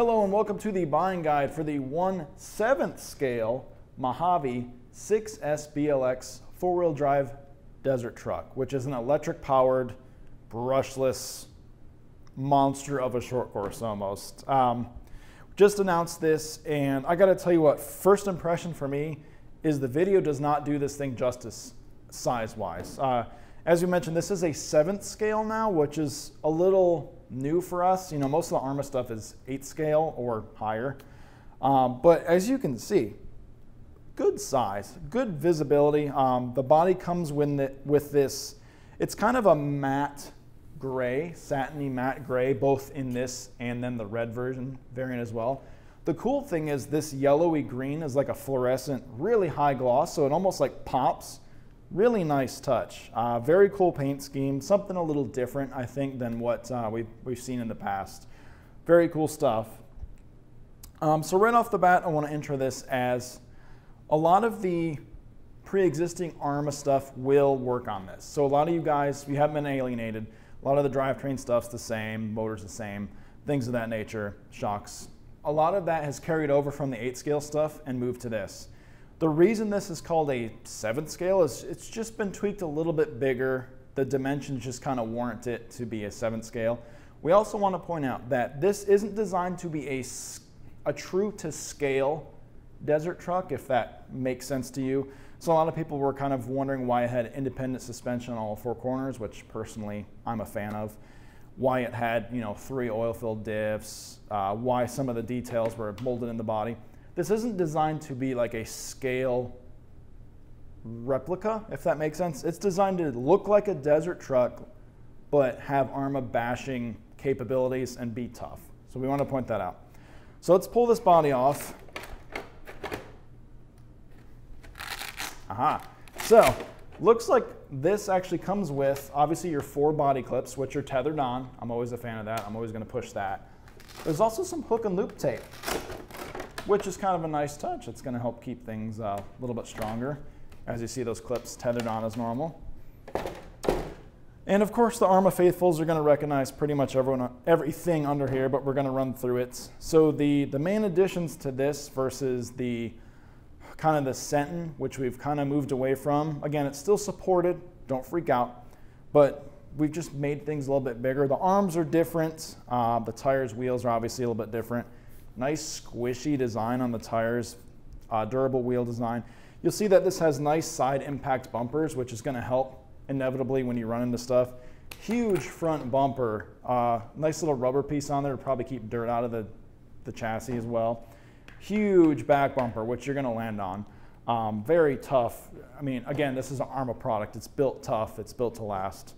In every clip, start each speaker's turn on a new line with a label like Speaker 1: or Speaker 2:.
Speaker 1: Hello and welcome to the buying guide for the 1/7 scale MOJAVE 6S BLX four-wheel drive desert truck, which is an electric powered, brushless monster of a short course almost. Just announced this, and I gotta tell you what, first impression for me is the video does not do this thing justice size-wise. As we mentioned, this is a 7th scale now, which is a little new for us. You know, most of the ARRMA stuff is 8th scale or higher. But as you can see, good size, good visibility. The body comes with this, it's kind of a matte gray, satiny matte gray, both in this and then the red variant as well. The cool thing is this yellowy green is like a fluorescent, really high gloss, so it almost like pops. Really nice touch. Very cool paint scheme, something a little different, I think, than what we've seen in the past. Very cool stuff. So right off the bat, I want to intro this as a lot of the pre-existing ARRMA stuff will work on this. So a lot of you guys, you haven't been alienated. A lot of the drivetrain stuff's the same, motor's the same, things of that nature, shocks. A lot of that has carried over from the 8 scale stuff and moved to this. The reason this is called a 7th scale is it's just been tweaked a little bit bigger. The dimensions just kind of warrant it to be a 7th scale. We also want to point out that this isn't designed to be a true to scale desert truck, if that makes sense to you. So a lot of people were kind of wondering why it had independent suspension on all 4 corners, which personally I'm a fan of. Why it had, you know, 3 oil-filled diffs, why some of the details were molded in the body. This isn't designed to be like a scale replica, if that makes sense. It's designed to look like a desert truck, but have ARRMA bashing capabilities and be tough. So we want to point that out. So let's pull this body off. Aha. So looks like this actually comes with, obviously, your 4 body clips, which are tethered on. I'm always a fan of that. I'm always going to push that. There's also some hook and loop tape, which is kind of a nice touch. It's going to help keep things a little bit stronger. As you see, those clips tethered on as normal. And of course, the ARRMA faithfuls are going to recognize pretty much everything under here, but we're going to run through it. So the main additions to this versus the kind of the Sentin, which we've kind of moved away from. Again, it's still supported, don't freak out, but we've just made things a little bit bigger. The arms are different. The tires, wheels are obviously a little bit different. Nice squishy design on the tires, durable wheel design. You'll see that this has nice side impact bumpers, which is going to help inevitably when you run into stuff. Huge front bumper, nice little rubber piece on there to probably keep dirt out of the chassis as well. Huge back bumper, which you're going to land on. Very tough. I mean, again, this is an ARRMA product. It's built tough. It's built to last.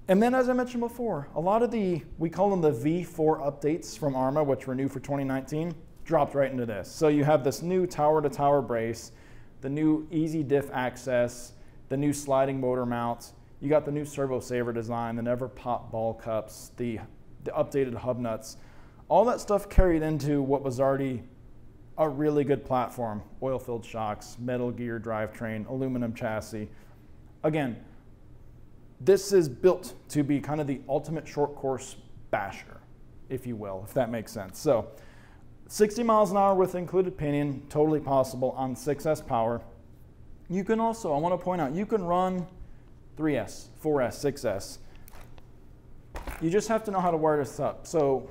Speaker 1: And then, as I mentioned before, a lot of we call them the V4 updates from ARRMA, which were new for 2019, dropped right into this. So you have this new tower-to-tower brace, the new easy diff access, the new sliding motor mount. You got the new servo saver design, the never pop ball cups, the updated hub nuts. All that stuff carried into what was already a really good platform. Oil-filled shocks, metal gear drivetrain, aluminum chassis. Again, this is built to be kind of the ultimate short course basher, if you will, if that makes sense. So 60 miles an hour with included pinion, totally possible on 6S power. You can also, I want to point out, you can run 3S, 4S, 6S. You just have to know how to wire this up. So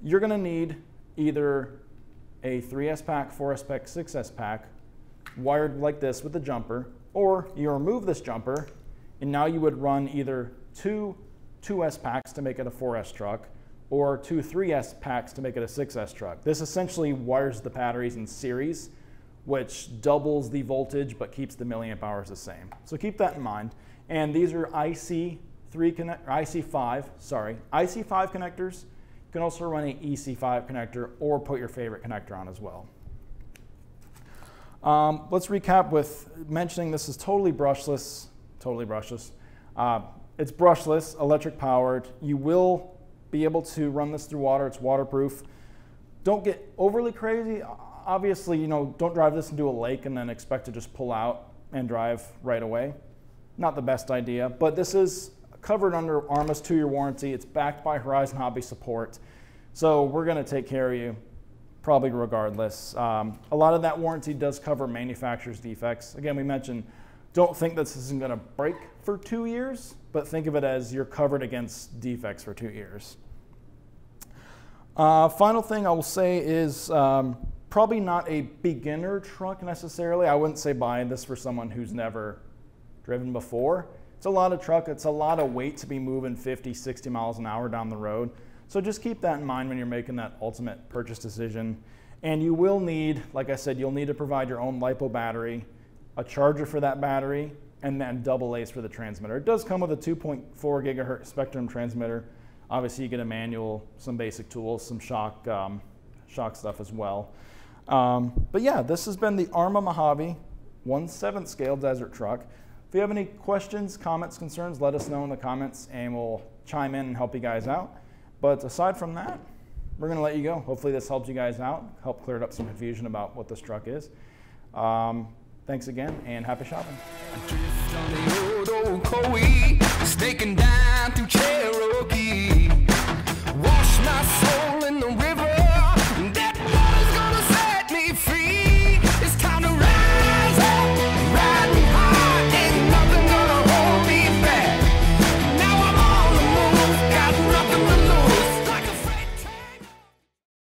Speaker 1: you're going to need either a 3S pack, 4S pack, 6S pack, wired like this with a jumper, or you remove this jumper, and now you would run either 2 2S packs to make it a 4S truck or 2 3S packs to make it a 6S truck. This essentially wires the batteries in series, which doubles the voltage but keeps the milliamp hours the same. So keep that in mind. And these are IC5 connectors. You can also run an EC5 connector or put your favorite connector on as well. Let's recap with mentioning this is totally brushless. Totally brushless. It's brushless, electric powered. You will be able to run this through water. It's waterproof. Don't get overly crazy. Obviously, you know, don't drive this into a lake and then expect to just pull out and drive right away. Not the best idea, but this is covered under ARRMA's 2-year warranty. It's backed by Horizon Hobby support. So we're going to take care of you probably regardless. A lot of that warranty does cover manufacturer's defects. Again, we mentioned, don't think this isn't going to break for 2 years, but think of it as you're covered against defects for 2 years. Final thing I will say is probably not a beginner truck necessarily. I wouldn't say buy this for someone who's never driven before. It's a lot of truck, it's a lot of weight to be moving 50, 60 miles an hour down the road. So just keep that in mind when you're making that ultimate purchase decision. And you will need, like I said, you'll need to provide your own LiPo battery, a charger for that battery, and then double A's for the transmitter. It does come with a 2.4 gigahertz Spektrum transmitter. Obviously you get a manual, some basic tools, some shock stuff as well. But yeah, this has been the ARRMA MOJAVE 1/7 scale desert truck. If you have any questions, comments, concerns, let us know in the comments and we'll chime in and help you guys out. But aside from that, we're going to let you go. Hopefully this helps you guys out, help clear up some confusion about what this truck is. Thanks again and happy shopping.